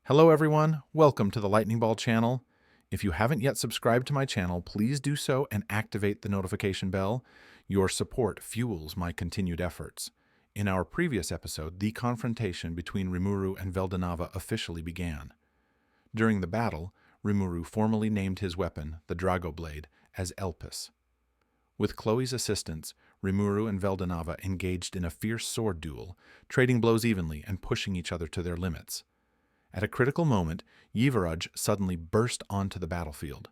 Hello everyone, welcome to the Lightning Ball channel. If you haven't yet subscribed to my channel, please do so and activate the notification bell. Your support fuels my continued efforts. In our previous episode, the confrontation between Remuru and Veldanava officially began. During the battle, Remuru formally named his weapon, the Drago Blade, as Elpis. With Chloe's assistance, Remuru and Veldanava engaged in a fierce sword duel, trading blows evenly and pushing each other to their limits. At a critical moment, Yivaraj suddenly burst onto the battlefield.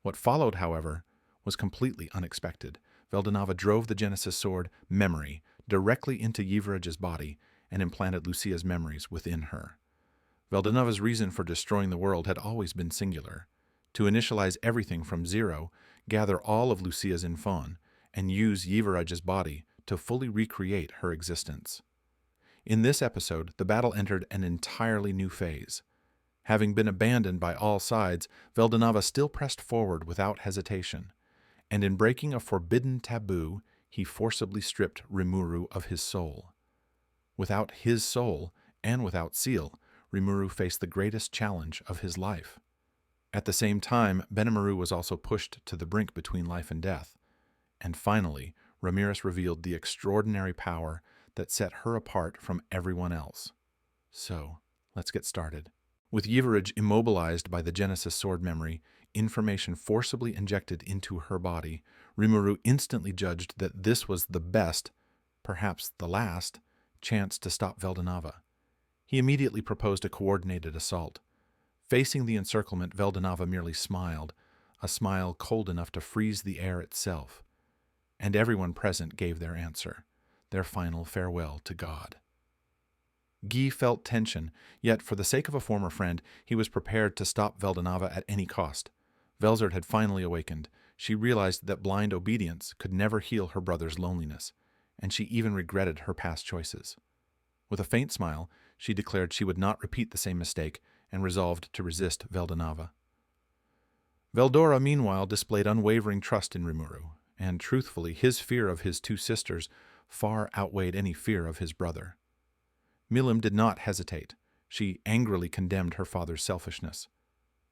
What followed, however, was completely unexpected. Veldanava drove the Genesis sword, Memory, directly into Yivaraj's body and implanted Lucia's memories within her. Veldanava's reason for destroying the world had always been singular: to initialize everything from zero, gather all of Lucia's infon, and use Yivaraj's body to fully recreate her existence. In this episode, the battle entered an entirely new phase. Having been abandoned by all sides, Veldanava still pressed forward without hesitation, and in breaking a forbidden taboo, he forcibly stripped Remuru of his soul. Without his soul, and without Ciel, Rimuru faced the greatest challenge of his life. At the same time, Benimaru was also pushed to the brink between life and death. And finally, Ramirez revealed the extraordinary power that set her apart from everyone else. So, let's get started. With Yivaraj immobilized by the Genesis sword memory, information forcibly injected into her body, Remuru instantly judged that this was the best, perhaps the last, chance to stop Veldanava. He immediately proposed a coordinated assault. Facing the encirclement, Veldanava merely smiled, a smile cold enough to freeze the air itself. And everyone present gave their answer, their final farewell to God. Guy felt tension, yet for the sake of a former friend, he was prepared to stop Veldanava at any cost. Velzard had finally awakened. She realized that blind obedience could never heal her brother's loneliness, and she even regretted her past choices. With a faint smile, she declared she would not repeat the same mistake and resolved to resist Veldanava. Veldora, meanwhile, displayed unwavering trust in Remuru, and truthfully, his fear of his two sisters far outweighed any fear of his brother. Milim did not hesitate. She angrily condemned her father's selfishness.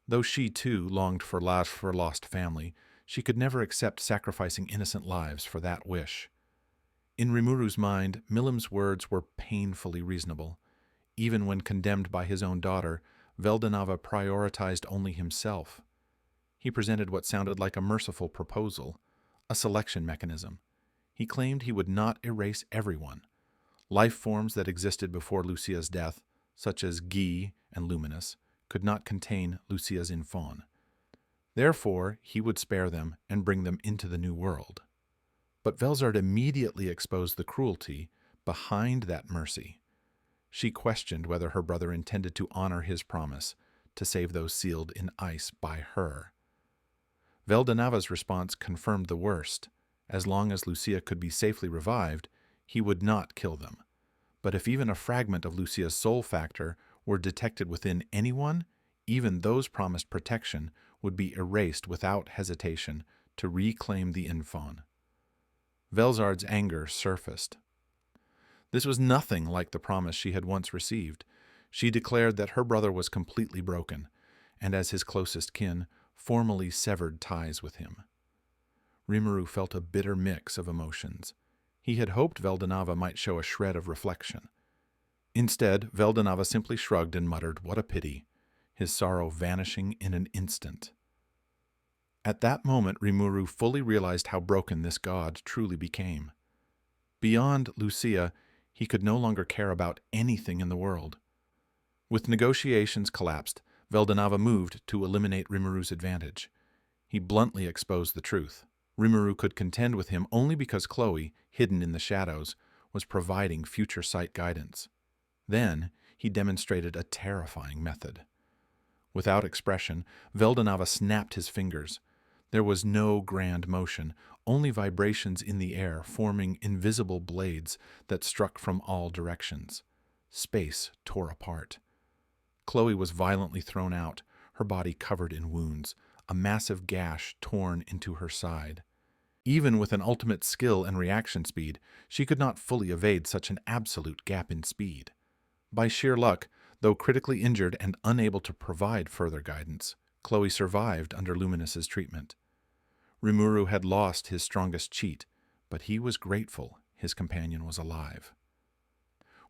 Though she, too, longed for lost family, she could never accept sacrificing innocent lives for that wish. In Rimuru's mind, Milim's words were painfully reasonable. Even when condemned by his own daughter, Veldanava prioritized only himself. He presented what sounded like a merciful proposal, a selection mechanism. He claimed he would not erase everyone. Life forms that existed before Lucia's death, such as Guy and Luminous, could not contain Lucia's infon. Therefore, he would spare them and bring them into the new world. But Velzard immediately exposed the cruelty behind that mercy. She questioned whether her brother intended to honor his promise to save those sealed in ice by her. Veldanava's response confirmed the worst. As long as Lucia could be safely revived, he would not kill them. But if even a fragment of Lucia's soul factor were detected within anyone, even those promised protection would be erased without hesitation to reclaim the infon. Velzard's anger surfaced. This was nothing like the promise she had once received. She declared that her brother was completely broken, and as his closest kin, formally severed ties with him. Rimuru felt a bitter mix of emotions. He had hoped Veldanava might show a shred of reflection. Instead, Veldanava simply shrugged and muttered, "What a pity," his sorrow vanishing in an instant. At that moment, Rimuru fully realized how broken this god truly became. Beyond Lucia, he could no longer care about anything in the world. With negotiations collapsed, Veldanava moved to eliminate Rimuru's advantage. He bluntly exposed the truth. Remuru could contend with him only because Chloe, hidden in the shadows, was providing future sight guidance. Then he demonstrated a terrifying method. Without expression, Veldanava snapped his fingers. There was no grand motion, only vibrations in the air forming invisible blades that struck from all directions. Space tore apart. Chloe was violently thrown out, her body covered in wounds, a massive gash torn into her side. Even with an ultimate skill and reaction speed, she could not fully evade such an absolute gap in speed. By sheer luck, Though critically injured and unable to provide further guidance, Chloe survived under Luminous's treatment. Remuru had lost his strongest cheat, but he was grateful his companion was alive.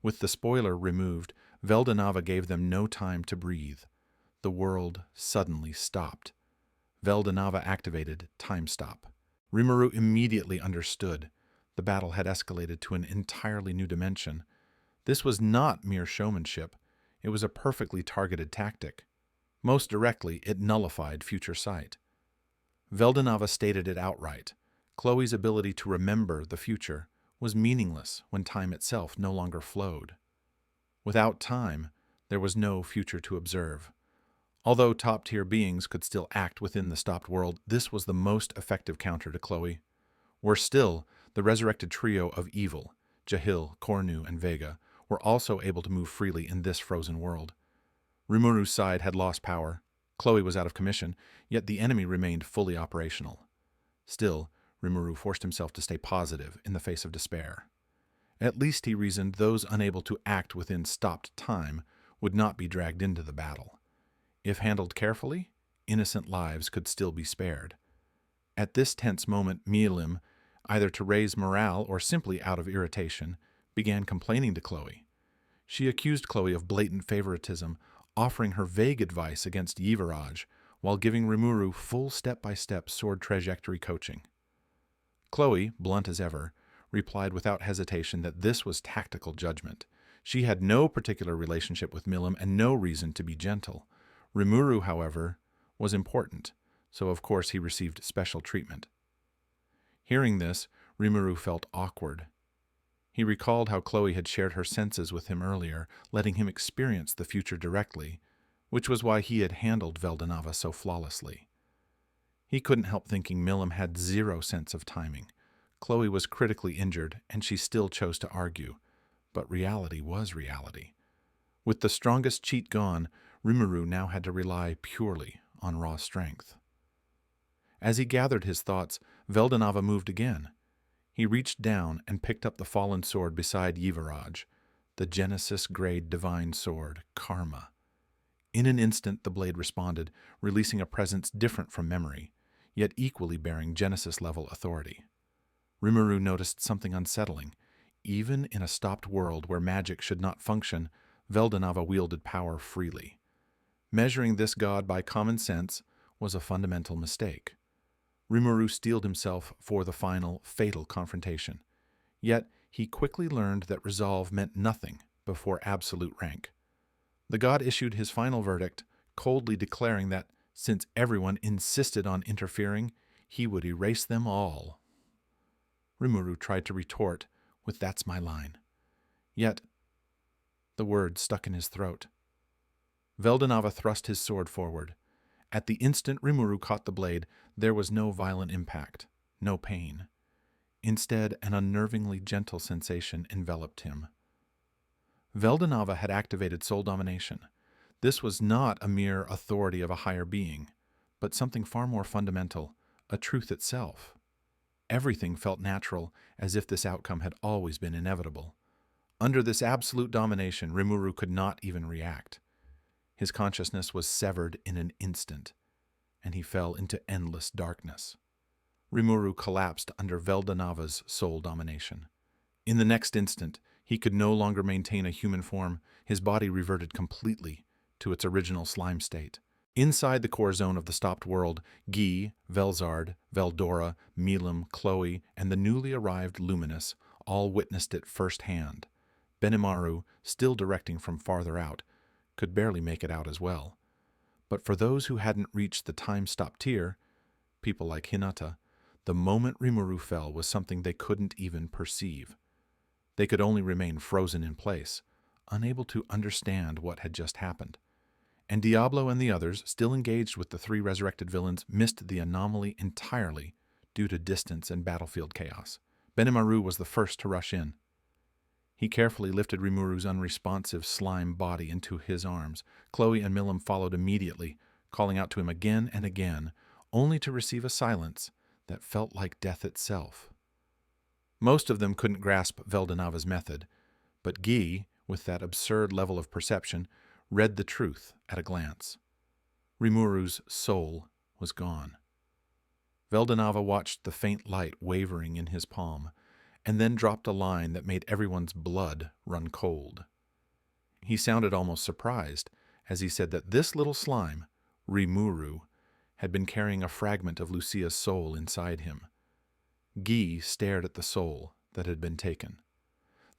With the spoiler removed, Veldanava gave them no time to breathe. The world suddenly stopped. Veldanava activated Time Stop. Rimuru immediately understood. The battle had escalated to an entirely new dimension. This was not mere showmanship. It was a perfectly targeted tactic. Most directly, it nullified future sight. Veldanava stated it outright. Chloe's ability to remember the future was meaningless when time itself no longer flowed. Without time, there was no future to observe. Although top-tier beings could still act within the stopped world, this was the most effective counter to Chloe. Worse still, the resurrected trio of evil, Jahil, Cornu, and Vega, were also able to move freely in this frozen world. Rimuru's side had lost power. Chloe was out of commission, yet the enemy remained fully operational. Still, Rimuru forced himself to stay positive in the face of despair. At least, he reasoned, those unable to act within stopped time would not be dragged into the battle. If handled carefully, innocent lives could still be spared. At this tense moment, Milim, either to raise morale or simply out of irritation, began complaining to Chloe. She accused Chloe of blatant favoritism, offering her vague advice against Yivaraj, while giving Remuru full step-by-step sword trajectory coaching. Chloe, blunt as ever, replied without hesitation that this was tactical judgment. She had no particular relationship with Milim and no reason to be gentle. Remuru, however, was important, so of course he received special treatment. Hearing this, Remuru felt awkward. He recalled how Chloe had shared her senses with him earlier, letting him experience the future directly, which was why he had handled Veldanava so flawlessly. He couldn't help thinking Milim had zero sense of timing. Chloe was critically injured, and she still chose to argue. But reality was reality. With the strongest cheat gone, Rimuru now had to rely purely on raw strength. As he gathered his thoughts, Veldanava moved again. He reached down and picked up the fallen sword beside Yivaraj, the Genesis-grade divine sword, Karma. In an instant the blade responded, releasing a presence different from memory, yet equally bearing Genesis-level authority. Rimuru noticed something unsettling. Even in a stopped world where magic should not function, Veldanava wielded power freely. Measuring this god by common sense was a fundamental mistake. Rimuru steeled himself for the final, fatal confrontation. Yet he quickly learned that resolve meant nothing before absolute rank. The god issued his final verdict, coldly declaring that, since everyone insisted on interfering, he would erase them all. Rimuru tried to retort with "That's my line." Yet the word stuck in his throat. Veldanava thrust his sword forward. At the instant Rimuru caught the blade, there was no violent impact, no pain. Instead, an unnervingly gentle sensation enveloped him. Veldanava had activated soul domination. This was not a mere authority of a higher being, but something far more fundamental, a truth itself. Everything felt natural, as if this outcome had always been inevitable. Under this absolute domination, Remuru could not even react. His consciousness was severed in an instant, and he fell into endless darkness. Remuru collapsed under Veldanava's soul domination. In the next instant, he could no longer maintain a human form. His body reverted completely to its original slime state. Inside the core zone of the stopped world, Guy, Velzard, Veldora, Milim, Chloe, and the newly arrived Luminous all witnessed it firsthand. Benimaru, still directing from farther out, could barely make it out as well. But for those who hadn't reached the time-stop tier, people like Hinata, the moment Rimuru fell was something they couldn't even perceive. They could only remain frozen in place, unable to understand what had just happened. And Diablo and the others, still engaged with the three resurrected villains, missed the anomaly entirely due to distance and battlefield chaos. Benimaru was the first to rush in. He carefully lifted Rimuru's unresponsive slime body into his arms. Chloe and Milim followed immediately, calling out to him again and again, only to receive a silence that felt like death itself. Most of them couldn't grasp Veldanava's method, but Guy, with that absurd level of perception, read the truth at a glance. Rimuru's soul was gone. Veldanava watched the faint light wavering in his palm, and then dropped a line that made everyone's blood run cold. He sounded almost surprised as he said that this little slime, Remuru, had been carrying a fragment of Lucia's soul inside him. Guy stared at the soul that had been taken.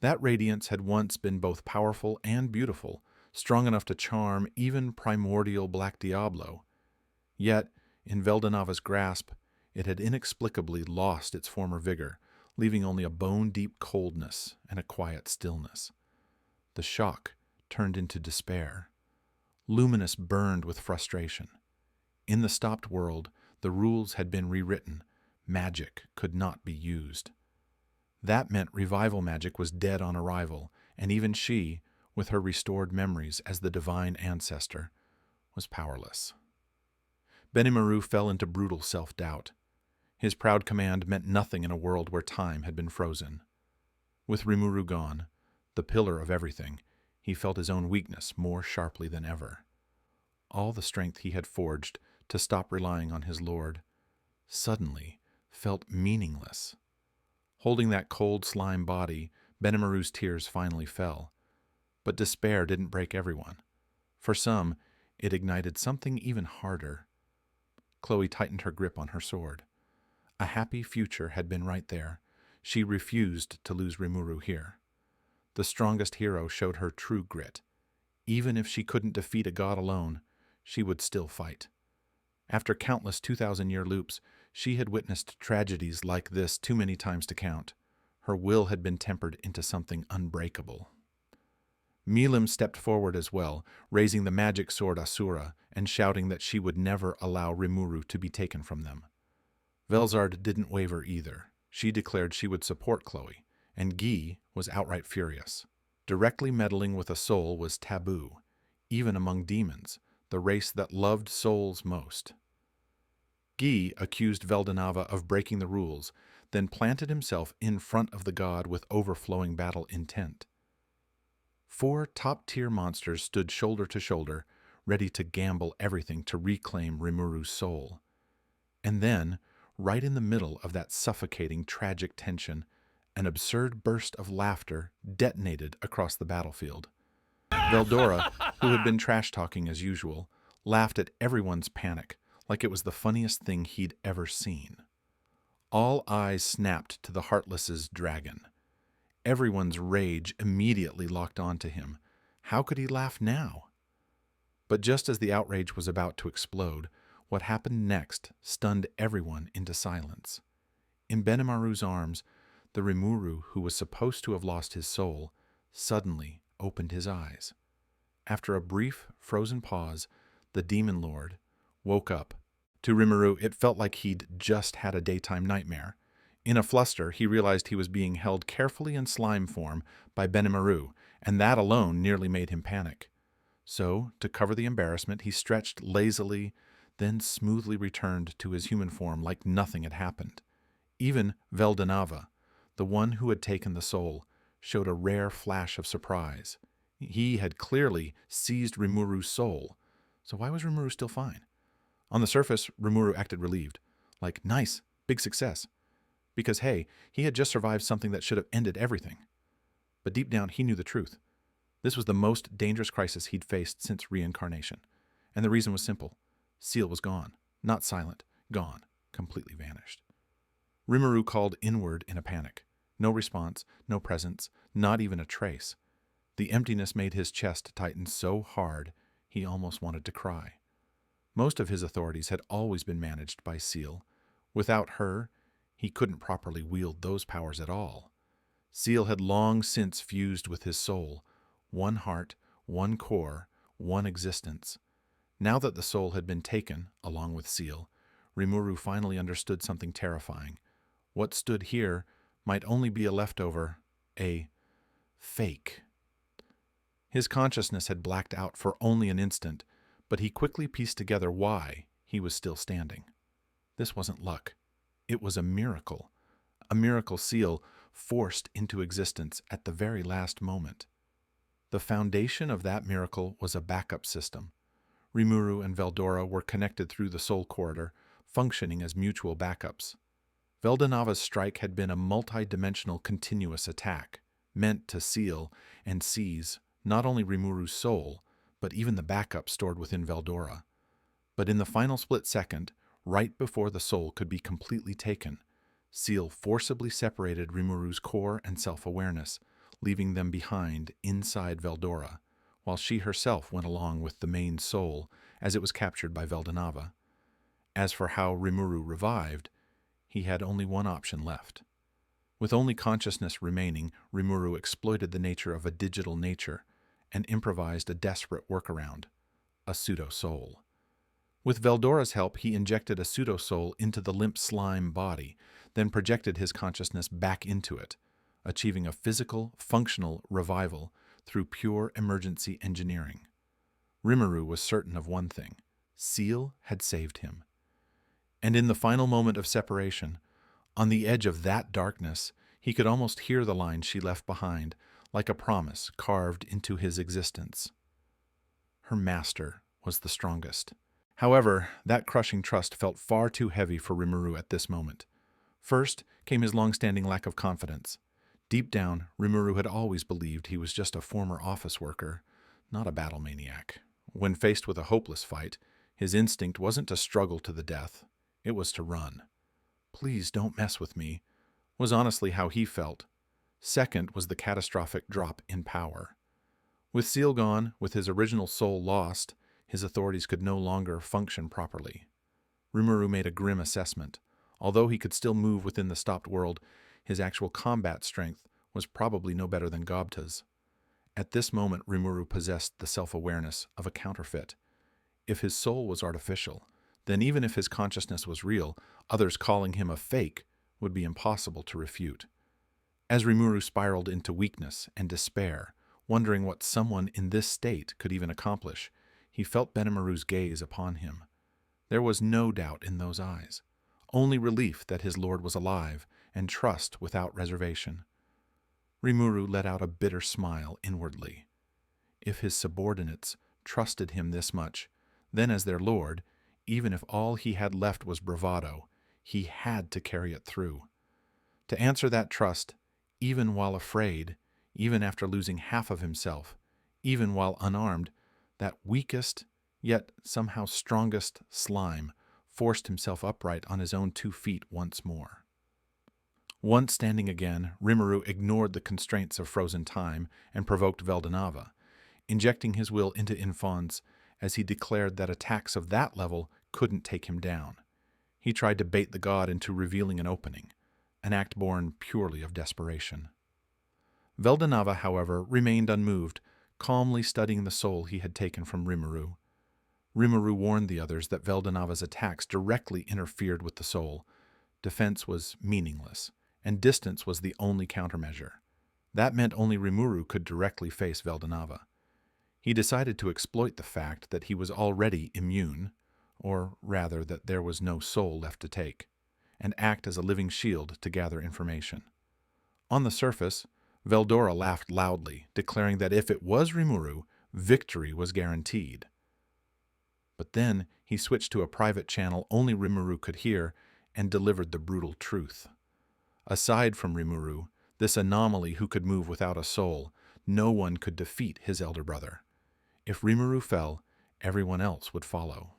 That radiance had once been both powerful and beautiful, strong enough to charm even primordial Black Diablo. Yet, in Veldanava's grasp, it had inexplicably lost its former vigor, leaving only a bone-deep coldness and a quiet stillness. The shock turned into despair. Luminous burned with frustration. In the stopped world, the rules had been rewritten. Magic could not be used. That meant revival magic was dead on arrival, and even she, with her restored memories as the divine ancestor, was powerless. Benimaru fell into brutal self-doubt. His proud command meant nothing in a world where time had been frozen. With Remuru gone, the pillar of everything, he felt his own weakness more sharply than ever. All the strength he had forged to stop relying on his lord suddenly felt meaningless. Holding that cold slime body, Benimaru's tears finally fell. But despair didn't break everyone. For some, it ignited something even harder. Chloe tightened her grip on her sword. A happy future had been right there. She refused to lose Remuru here. The strongest hero showed her true grit. Even if she couldn't defeat a god alone, she would still fight. After countless 2,000-year loops, she had witnessed tragedies like this too many times to count. Her will had been tempered into something unbreakable. Milim stepped forward as well, raising the magic sword Asura and shouting that she would never allow Remuru to be taken from them. Velzard didn't waver either. She declared she would support Chloe, and Guy was outright furious. Directly meddling with a soul was taboo, even among demons, the race that loved souls most. Guy accused Veldanava of breaking the rules, then planted himself in front of the god with overflowing battle intent. 4 top-tier monsters stood shoulder to shoulder, ready to gamble everything to reclaim Rimuru's soul. And then, right in the middle of that suffocating, tragic tension, an absurd burst of laughter detonated across the battlefield. Veldora, who had been trash-talking as usual, laughed at everyone's panic, like it was the funniest thing he'd ever seen. All eyes snapped to the Heartless's dragon. Everyone's rage immediately locked onto him. How could he laugh now? But just as the outrage was about to explode, what happened next stunned everyone into silence. In Benimaru's arms, the Remuru, who was supposed to have lost his soul, suddenly opened his eyes. After a brief, frozen pause, the demon lord woke up. To Remuru, it felt like he'd just had a daytime nightmare. In a fluster, he realized he was being held carefully in slime form by Benimaru, and that alone nearly made him panic. So, to cover the embarrassment, he stretched lazily, then smoothly returned to his human form like nothing had happened. Even Veldanava, the one who had taken the soul, showed a rare flash of surprise. He had clearly seized Rimuru's soul, so why was Remuru still fine? On the surface, Remuru acted relieved, like, nice, big success. Because, hey, he had just survived something that should have ended everything. But deep down, he knew the truth. This was the most dangerous crisis he'd faced since reincarnation. And the reason was simple. Ciel was gone. Not silent. Gone. Completely vanished. Remuru called inward in a panic. No response, no presence, not even a trace. The emptiness made his chest tighten so hard, he almost wanted to cry. Most of his authorities had always been managed by Ciel. Without her, he couldn't properly wield those powers at all. Ciel had long since fused with his soul. One heart, one core, one existence. Now that the soul had been taken, along with Ciel, Remuru finally understood something terrifying. What stood here might only be a leftover, a fake. His consciousness had blacked out for only an instant, but he quickly pieced together why he was still standing. This wasn't luck. It was a miracle Ciel forced into existence at the very last moment. The foundation of that miracle was a backup system. Remuru and Veldora were connected through the soul corridor, functioning as mutual backups. Veldanava's strike had been a multi-dimensional continuous attack, meant to seal and seize not only Rimuru's soul, but even the backup stored within Veldora. But in the final split second, right before the soul could be completely taken, Ciel forcibly separated Rimuru's core and self-awareness, leaving them behind inside Veldora, while she herself went along with the main soul as it was captured by Veldanava. As for how Remuru revived, he had only one option left. With only consciousness remaining, Remuru exploited the nature of a digital nature and improvised a desperate workaround, a pseudo-soul. With Veldora's help, he injected a pseudo-soul into the limp slime body, then projected his consciousness back into it, achieving a physical, functional revival through pure emergency engineering. Rimuru was certain of one thing: Ciel had saved him. And in the final moment of separation, on the edge of that darkness, he could almost hear the lines she left behind, like a promise carved into his existence. Her master was the strongest. However, that crushing trust felt far too heavy for Remuru at this moment. First came his long-standing lack of confidence. Deep down, Remuru had always believed he was just a former office worker, not a battle maniac. When faced with a hopeless fight, his instinct wasn't to struggle to the death, it was to run. "Please don't mess with me," was honestly how he felt. Second was the catastrophic drop in power. With Ciel gone, with his original soul lost, his authorities could no longer function properly. Rimuru made a grim assessment. Although he could still move within the stopped world, his actual combat strength was probably no better than Gobta's. At this moment, Rimuru possessed the self-awareness of a counterfeit. If his soul was artificial, then even if his consciousness was real, others calling him a fake would be impossible to refute. As Rimuru spiraled into weakness and despair, wondering what someone in this state could even accomplish, he felt Benimaru's gaze upon him. There was no doubt in those eyes, only relief that his lord was alive and trust without reservation. Remuru let out a bitter smile inwardly. If his subordinates trusted him this much, then as their lord, even if all he had left was bravado, he had to carry it through. To answer that trust, even while afraid, even after losing half of himself, even while unarmed, that weakest, yet somehow strongest slime forced himself upright on his own 2 feet once more. Once standing again, Rimuru ignored the constraints of frozen time and provoked Veldanava, injecting his will into Infon's as he declared that attacks of that level couldn't take him down. He tried to bait the god into revealing an opening, an act born purely of desperation. Veldanava, however, remained unmoved, calmly studying the soul he had taken from Rimuru. Rimuru warned the others that Veldanava's attacks directly interfered with the soul. Defense was meaningless, and distance was the only countermeasure. That meant only Rimuru could directly face Veldanava. He decided to exploit the fact that he was already immune, or rather that there was no soul left to take, and act as a living shield to gather information. On the surface, Veldora laughed loudly, declaring that if it was Remuru, victory was guaranteed. But then he switched to a private channel only Rimuru could hear and delivered the brutal truth. Aside from Rimuru, this anomaly who could move without a soul, no one could defeat his elder brother. If Rimuru fell, everyone else would follow.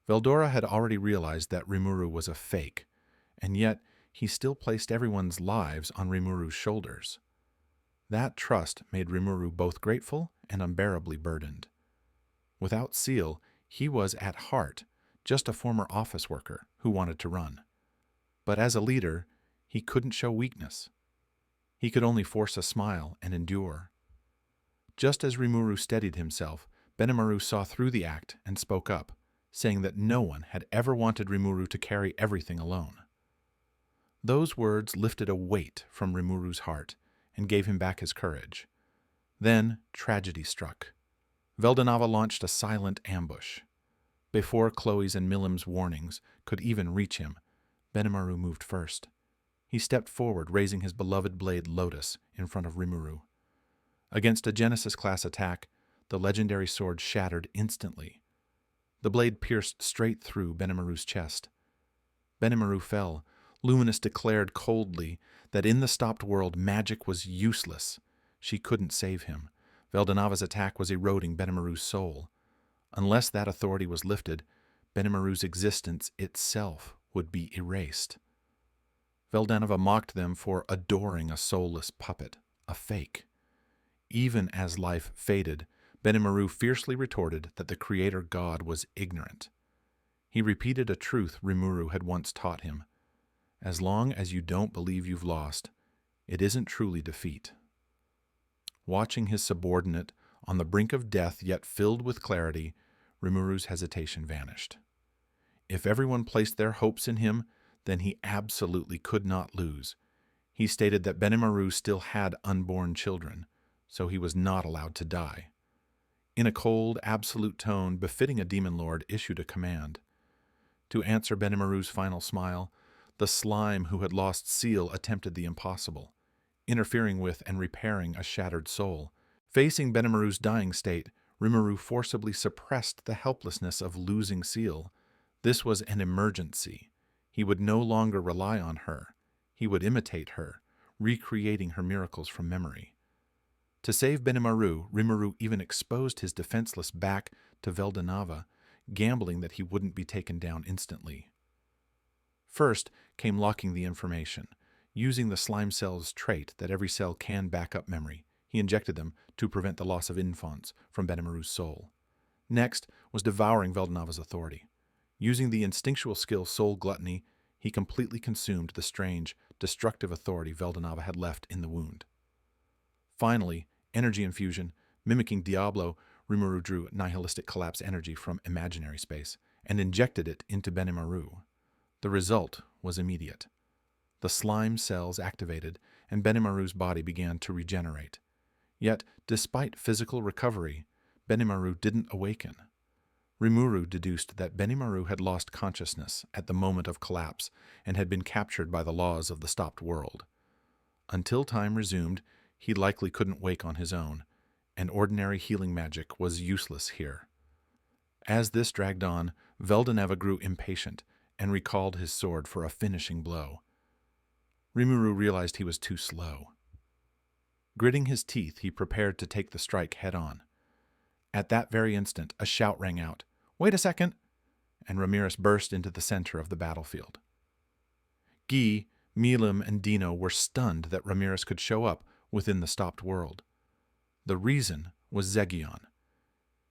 Veldora had already realized that Rimuru was a fake, and yet he still placed everyone's lives on Rimuru's shoulders. That trust made Rimuru both grateful and unbearably burdened. Without Ciel, he was at heart just a former office worker who wanted to run. But as a leader, he couldn't show weakness. He could only force a smile and endure. Just as Remuru steadied himself, Benimaru saw through the act and spoke up, saying that no one had ever wanted Remuru to carry everything alone. Those words lifted a weight from Rimuru's heart and gave him back his courage. Then tragedy struck. Veldanava launched a silent ambush. Before Chloe's and Milim's warnings could even reach him, Benimaru moved first. He stepped forward, raising his beloved blade Lotus in front of Remuru. Against a Genesis-class attack, the legendary sword shattered instantly. The blade pierced straight through Benimaru's chest. Benimaru fell. Luminous declared coldly that in the stopped world magic was useless. She couldn't save him. Veldanava's attack was eroding Benimaru's soul. Unless that authority was lifted, Benimaru's existence itself would be erased. Veldanava mocked them for adoring a soulless puppet, a fake. Even as life faded, Benimaru fiercely retorted that the creator god was ignorant. He repeated a truth Remuru had once taught him. As long as you don't believe you've lost, it isn't truly defeat. Watching his subordinate on the brink of death yet filled with clarity, Rimuru's hesitation vanished. If everyone placed their hopes in him, then he absolutely could not lose. He stated that Benimaru still had unborn children, so he was not allowed to die. In a cold, absolute tone befitting a demon lord, issued a command. To answer Benimaru's final smile, the slime who had lost Ciel attempted the impossible, interfering with and repairing a shattered soul. Facing Benimaru's dying state, Remuru forcibly suppressed the helplessness of losing Ciel. This was an emergency. He would no longer rely on her. He would imitate her, recreating her miracles from memory. To save Benimaru, Remuru even exposed his defenseless back to Veldanava, gambling that he wouldn't be taken down instantly. First came locking the information. Using the slime cell's trait that every cell can back up memory, he injected them to prevent the loss of infants from Benimaru's soul. Next was devouring Veldanava's authority. Using the instinctual skill Soul Gluttony, he completely consumed the strange, destructive authority Veldanava had left in the wound. Finally, energy infusion, mimicking Diablo, Remuru drew nihilistic collapse energy from imaginary space and injected it into Benimaru. The result was immediate. The slime cells activated, and Benimaru's body began to regenerate. Yet, despite physical recovery, Benimaru didn't awaken. Remuru deduced that Benimaru had lost consciousness at the moment of collapse and had been captured by the laws of the stopped world. Until time resumed, he likely couldn't wake on his own, and ordinary healing magic was useless here. As this dragged on, Veldanava grew impatient and recalled his sword for a finishing blow. Remuru realized he was too slow. Gritting his teeth, he prepared to take the strike head-on. At that very instant, a shout rang out, "Wait a second!" and Ramirez burst into the center of the battlefield. Guy, Milim, and Dino were stunned that Ramirez could show up within the stopped world. The reason was Zegion.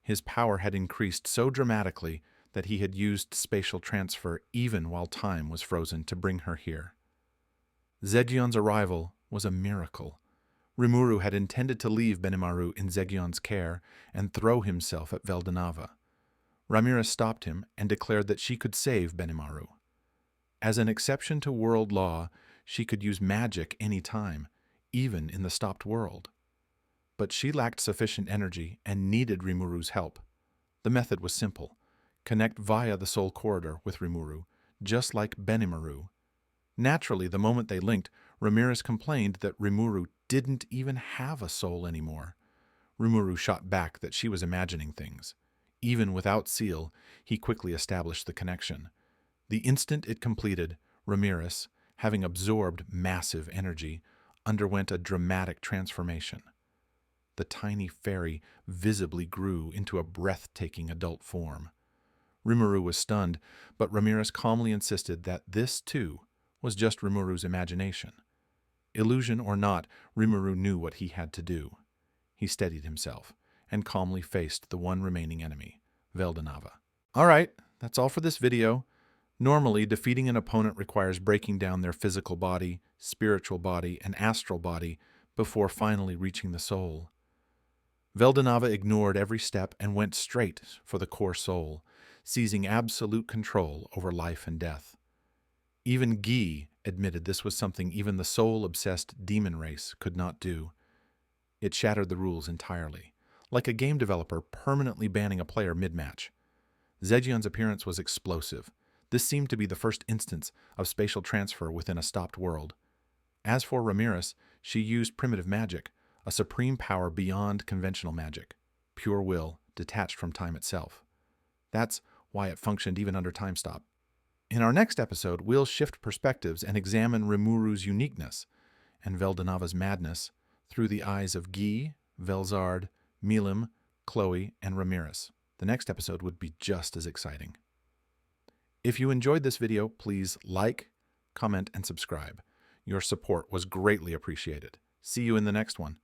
His power had increased so dramatically that he had used spatial transfer even while time was frozen to bring her here. Zegion's arrival was a miracle. Remuru had intended to leave Benimaru in Zegion's care and throw himself at Veldanava. Ramirez stopped him and declared that she could save Benimaru. As an exception to world law, she could use magic any time, even in the stopped world. But she lacked sufficient energy and needed Rimuru's help. The method was simple. Connect via the soul corridor with Remuru, just like Benimaru. Naturally, the moment they linked, Ramirez complained that Remuru didn't even have a soul anymore. Remuru shot back that she was imagining things. Even without Ciel, he quickly established the connection. The instant it completed, Ramirez, having absorbed massive energy, underwent a dramatic transformation. The tiny fairy visibly grew into a breathtaking adult form. Remuru was stunned, but Ramirez calmly insisted that this, too, was just Rimuru's imagination. Illusion or not, Remuru knew what he had to do. He steadied himself and calmly faced the one remaining enemy, Veldanava. Alright, that's all for this video. Normally, defeating an opponent requires breaking down their physical body, spiritual body, and astral body before finally reaching the soul. Veldanava ignored every step and went straight for the core soul, seizing absolute control over life and death. Even Guy admitted this was something even the soul-obsessed demon race could not do. It shattered the rules entirely, like a game developer permanently banning a player mid-match. Zegion's appearance was explosive. This seemed to be the first instance of spatial transfer within a stopped world. As for Ramirez, she used primitive magic, a supreme power beyond conventional magic, pure will detached from time itself. That's why it functioned even under time stop. In our next episode, we'll shift perspectives and examine Rimuru's uniqueness and Veldanava's madness through the eyes of Guy, Velzard, Milim, Chloe, and Ramirez. The next episode would be just as exciting. If you enjoyed this video, please like, comment, and subscribe. Your support was greatly appreciated. See you in the next one.